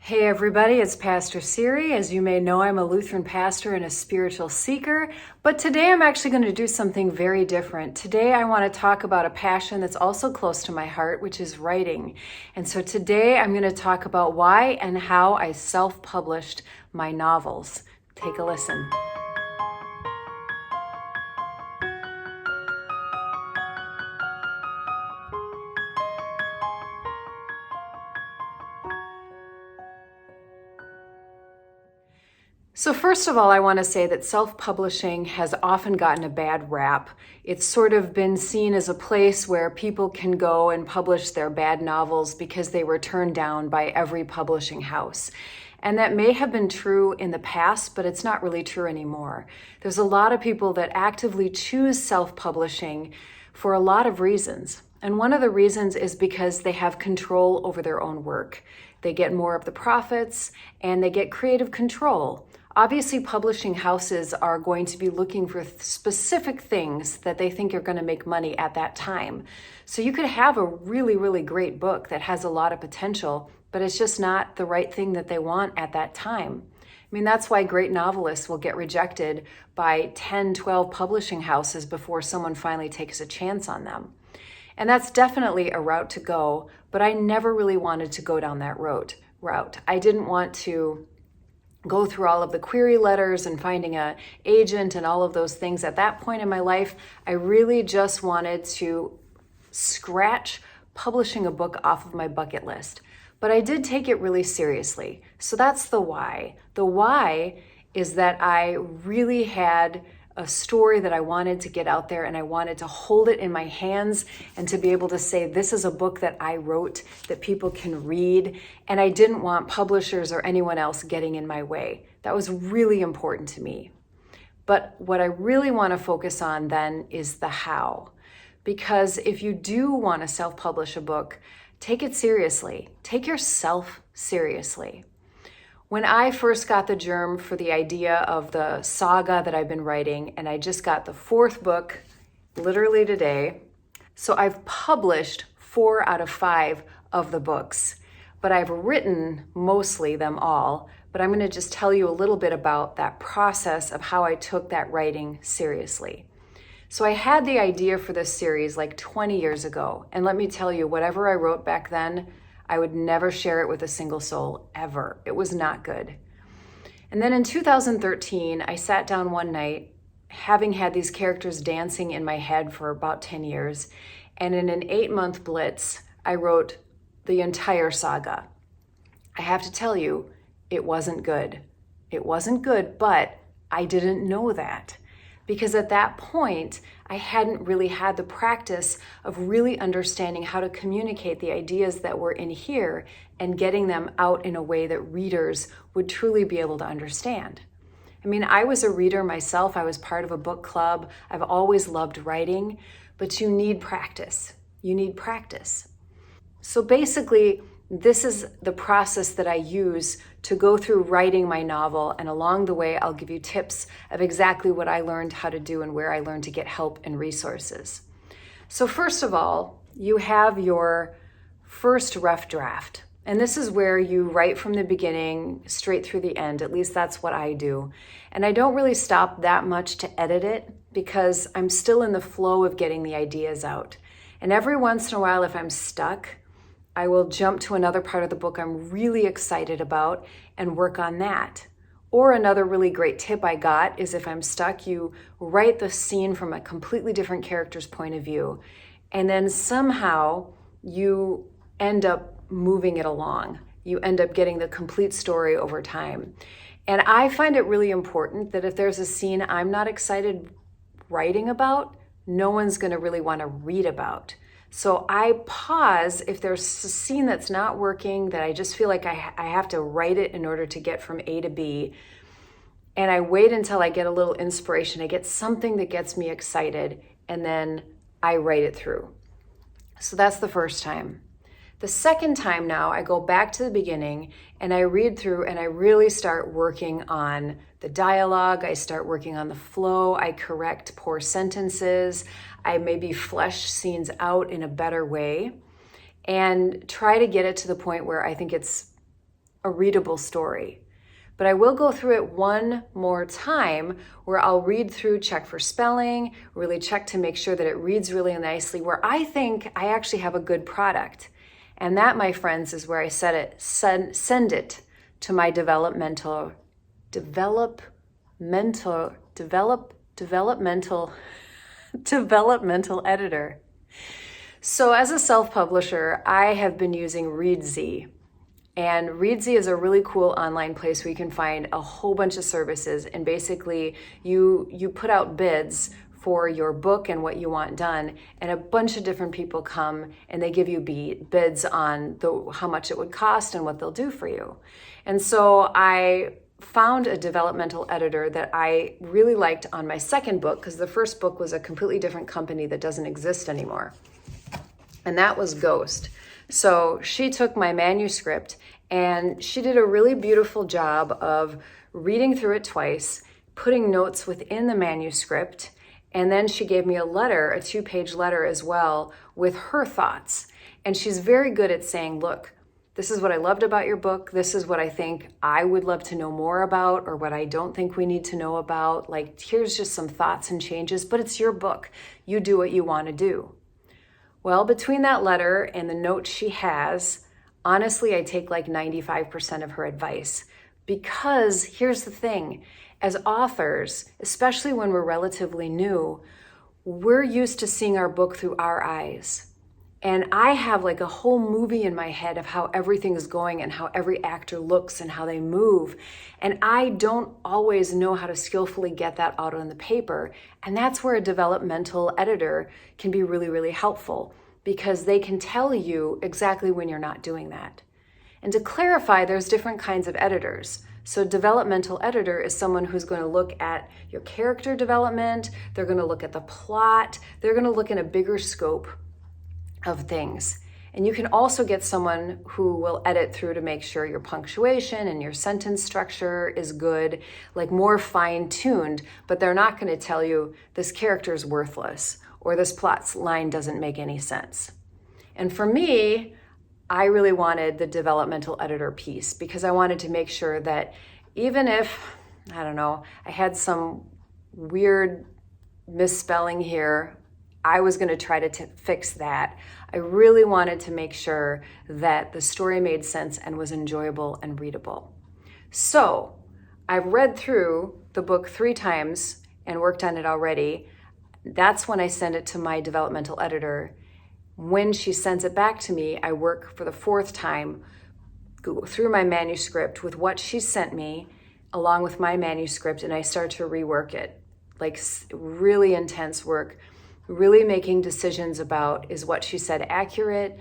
Hey everybody, it's Pastor Siri. As you may know, I'm a Lutheran pastor and a spiritual seeker, but today I'm actually going to do something very different. Today I want to talk about a passion that's also close to my heart, which is writing. And so today I'm going to talk about why and how I self-published my novels. Take a listen. So first of all, I want to say that self-publishing has often gotten a bad rap. It's sort of been seen as a place where people can go and publish their bad novels because they were turned down by every publishing house. And that may have been true in the past, but it's not really true anymore. There's a lot of people that actively choose self-publishing for a lot of reasons. And one of the reasons is because they have control over their own work. They get more of the profits and they get creative control. Obviously, publishing houses are going to be looking for specific things that they think are going to make money at that time. So you could have a really, really great book that has a lot of potential, but it's just not the right thing that they want at that time. I mean, that's why great novelists will get rejected by 10, 12 publishing houses before someone finally takes a chance on them. And that's definitely a route to go, but I never really wanted to go down that route. I didn't want to go through all of the query letters and finding an agent and all of those things. At that point in my life, I really just wanted to scratch publishing a book off of my bucket list. But I did take it really seriously. So that's the why. The why is that I really had a story that I wanted to get out there and I wanted to hold it in my hands and to be able to say, this is a book that I wrote that people can read. And I didn't want publishers or anyone else getting in my way. That was really important to me. But what I really want to focus on then is the how. Because if you do want to self-publish a book, take it seriously. Take yourself seriously. When I first got the germ for the idea of the saga that I've been writing, and I just got the 4th book literally today, so I've published 4 out of 5 of the books, but I've written mostly them all, but I'm going to just tell you a little bit about that process of how I took that writing seriously. So I had the idea for this series like 20 years ago, and let me tell you, whatever I wrote back then, I would never share it with a single soul, ever. It was not good. And then in 2013, I sat down one night, having had these characters dancing in my head for about 10 years, and in an 8-month blitz, I wrote the entire saga. I have to tell you, it wasn't good. It wasn't good, but I didn't know that. Because at that point, I hadn't really had the practice of really understanding how to communicate the ideas that were in here and getting them out in a way that readers would truly be able to understand. I mean, I was a reader myself. I was part of a book club. I've always loved writing, but you need practice. You need practice. So basically, this is the process that I use to go through writing my novel, and along the way, I'll give you tips of exactly what I learned how to do and where I learned to get help and resources. So first of all, you have your first rough draft, and this is where you write from the beginning straight through the end. At least that's what I do. And I don't really stop that much to edit it because I'm still in the flow of getting the ideas out. And every once in a while, if I'm stuck, I will jump to another part of the book I'm really excited about and work on that. Or another really great tip I got is if I'm stuck, you write the scene from a completely different character's point of view, and then somehow you end up moving it along. You end up getting the complete story over time. And I find it really important that if there's a scene I'm not excited writing about, no one's going to really want to read about. So I pause if there's a scene that's not working, that I just feel like I have to write it in order to get from A to B. And I wait until I get a little inspiration. I get something that gets me excited, and then I write it through. So that's the first time. The second time now, I go back to the beginning and I read through and I really start working on the dialogue. I start working on the flow. I correct poor sentences. I maybe flesh scenes out in a better way and try to get it to the point where I think it's a readable story. But I will go through it one more time where I'll read through, check for spelling, really check to make sure that it reads really nicely, where I think I actually have a good product. And that, my friends, is where I send it to my developmental editor. So as a self-publisher, I have been using Reedsy. And Reedsy is a really cool online place where you can find a whole bunch of services, and basically you put out bids for your book and what you want done, and a bunch of different people come and they give you bids on how much it would cost and what they'll do for you. And so I found a developmental editor that I really liked on my second book, because the first book was a completely different company that doesn't exist anymore, and that was Ghost. So she took my manuscript and she did a really beautiful job of reading through it twice, putting notes within the manuscript, and then she gave me a letter, a 2-page letter as well, with her thoughts. And she's very good at saying, look, this is what I loved about your book. This is what I think I would love to know more about, or what I don't think we need to know about. Like, here's just some thoughts and changes, but it's your book. You do what you want to do. Well, between that letter and the notes she has, honestly, I take like 95% of her advice. Because here's the thing, as authors, especially when we're relatively new, we're used to seeing our book through our eyes. And I have like a whole movie in my head of how everything is going and how every actor looks and how they move. And I don't always know how to skillfully get that out on the paper. And that's where a developmental editor can be really, really helpful, because they can tell you exactly when you're not doing that. And to clarify, there's different kinds of editors. So developmental editor is someone who's going to look at your character development, they're going to look at the plot, they're going to look in a bigger scope of things. And you can also get someone who will edit through to make sure your punctuation and your sentence structure is good, like more fine-tuned, but they're not going to tell you this character is worthless or this plot line doesn't make any sense. And for me, I really wanted the developmental editor piece, because I wanted to make sure that even if, I don't know, I had some weird misspelling here, I was going to try to fix that. I really wanted to make sure that the story made sense and was enjoyable and readable. So I've read through the book 3 times and worked on it already. That's when I send it to my developmental editor. When she sends it back to me, I work for the 4th time, go through my manuscript with what she sent me, along with my manuscript, and I start to rework it. Like really intense work. Really making decisions about, is what she said accurate?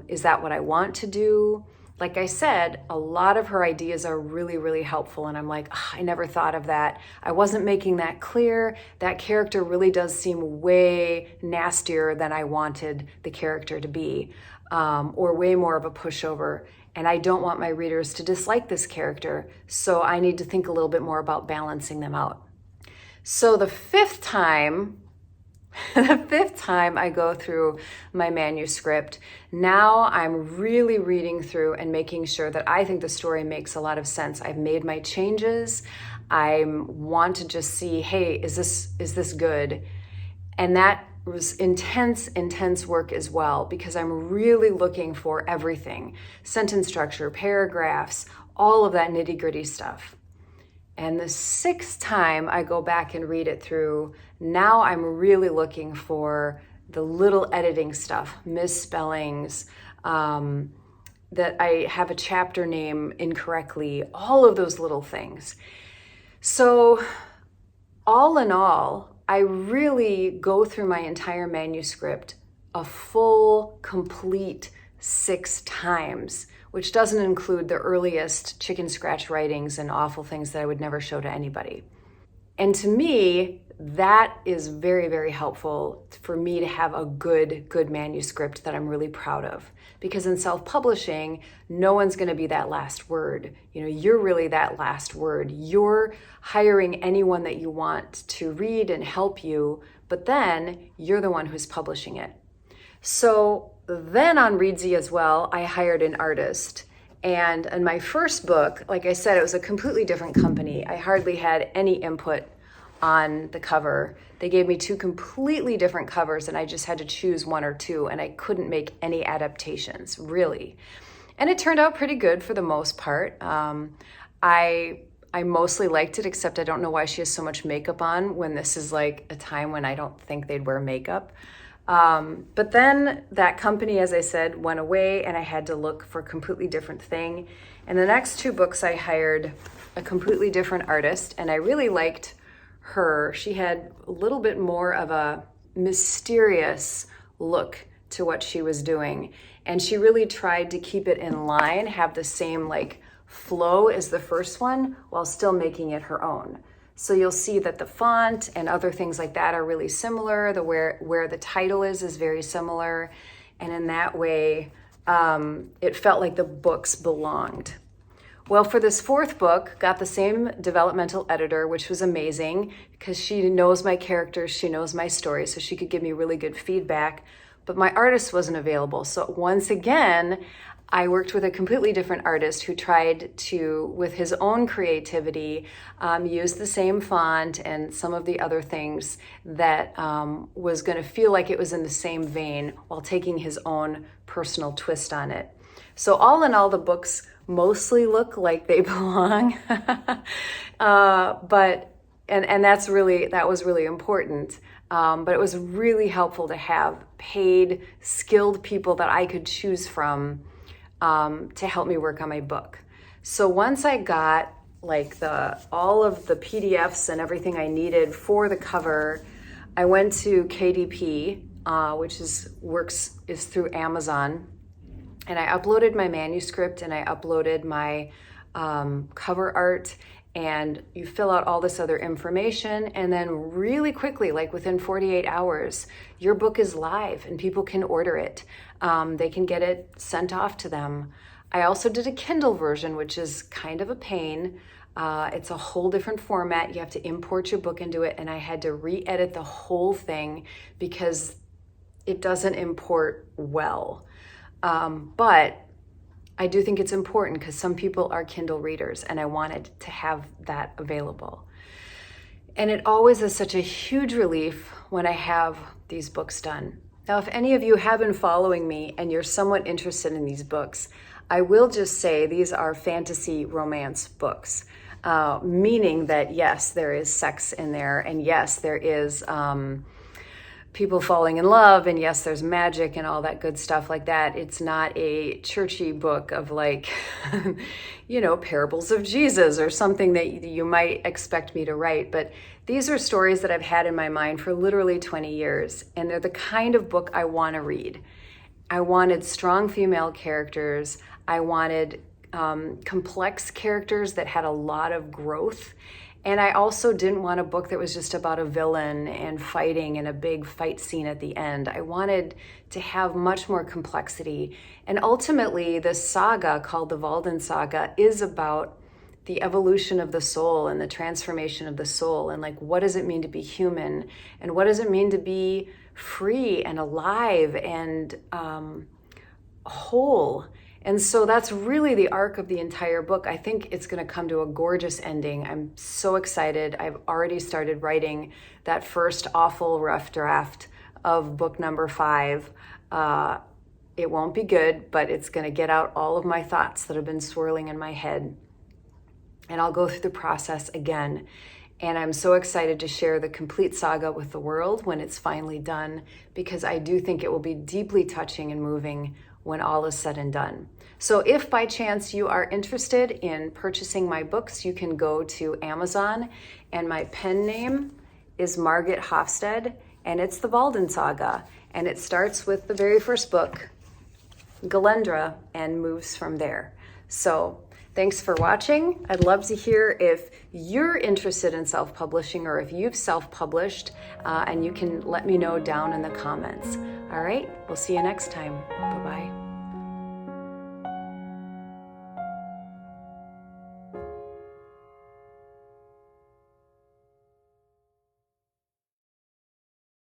Is that what I want to do? Like I said, a lot of her ideas are really, really helpful. And I'm like, I never thought of that. I wasn't making that clear. That character really does seem way nastier than I wanted the character to be, or way more of a pushover. And I don't want my readers to dislike this character. So I need to think a little bit more about balancing them out. So the 5th time I go through my manuscript, now I'm really reading through and making sure that I think the story makes a lot of sense. I've made my changes. I want to just see, hey, is this good? And that was intense work as well, because I'm really looking for everything. Sentence structure, paragraphs, all of that nitty-gritty stuff. And the 6th time I go back and read it through, now I'm really looking for the little editing stuff, misspellings, that I have a chapter name incorrectly, all of those little things. So all in all, I really go through my entire manuscript a full, complete 6 times, which doesn't include the earliest chicken scratch writings and awful things that I would never show to anybody. And to me, that is very, very helpful for me to have a good manuscript that I'm really proud of. Because in self-publishing, no one's going to be that last word. You know, you're really that last word. You're hiring anyone that you want to read and help you, but then you're the one who's publishing it. So then on Reedsy as well, I hired an artist, And in my first book, like I said, it was a completely different company. I hardly had any input on the cover. They gave me two completely different covers, and I just had to choose one or two, and I couldn't make any adaptations, really. And it turned out pretty good for the most part. I mostly liked it, except I don't know why she has so much makeup on when this is like a time when I don't think they'd wear makeup. But then that company, as I said, went away, and I had to look for a completely different thing. And the next two books, I hired a completely different artist, and I really liked her. She had a little bit more of a mysterious look to what she was doing. And she really tried to keep it in line, have the same like flow as the first one, while still making it her own. So you'll see that the font and other things like that are really similar. The where the title is very similar. And in that way, it felt like the books belonged. Well, for this fourth book, got the same developmental editor, which was amazing because she knows my characters, she knows my story, so she could give me really good feedback. But my artist wasn't available. So once again, I worked with a completely different artist who tried to, with his own creativity, use the same font and some of the other things that was going to feel like it was in the same vein while taking his own personal twist on it. So all in all, the books mostly look like they belong, but that was really important. But it was really helpful to have paid, skilled people that I could choose from to help me work on my book. So once I got like all of the PDFs and everything I needed for the cover, I went to KDP, which is through Amazon, and I uploaded my manuscript and I uploaded my cover art, and you fill out all this other information, and then really quickly, like within 48 hours, your book is live and people can order it. They can get it sent off to them. I also did a Kindle version, which is kind of a pain. It's a whole different format. You have to import your book into it, and I had to re-edit the whole thing because it doesn't import well. But I do think it's important because some people are Kindle readers, and I wanted to have that available. And it always is such a huge relief when I have these books done. Now, if any of you have been following me and you're somewhat interested in these books, I will just say these are fantasy romance books, meaning that yes, there is sex in there, and yes, there is people falling in love, and yes, there's magic and all that good stuff like that. It's not a churchy book of like, parables of Jesus or something that you might expect me to write. But these are stories that I've had in my mind for literally 20 years, and they're the kind of book I want to read. I wanted strong female characters. I wanted complex characters that had a lot of growth. And I also didn't want a book that was just about a villain and fighting and a big fight scene at the end. I wanted to have much more complexity. And ultimately, this saga called the Walden Saga is about the evolution of the soul and the transformation of the soul. And like, what does it mean to be human? And what does it mean to be free and alive and whole? And so that's really the arc of the entire book. I think it's going to come to a gorgeous ending. I'm so excited. I've already started writing that first awful rough draft of book number 5. It won't be good, but it's going to get out all of my thoughts that have been swirling in my head. And I'll go through the process again. And I'm so excited to share the complete saga with the world when it's finally done, because I do think it will be deeply touching and moving when all is said and done. So if by chance you are interested in purchasing my books, you can go to Amazon, and my pen name is Margit Hofstede, and it's the Walden Saga, and it starts with the very first book, Galendra, and moves from there. So thanks for watching. I'd love to hear if you're interested in self-publishing or if you've self-published, and you can let me know down in the comments. All right, we'll see you next time. Bye-bye.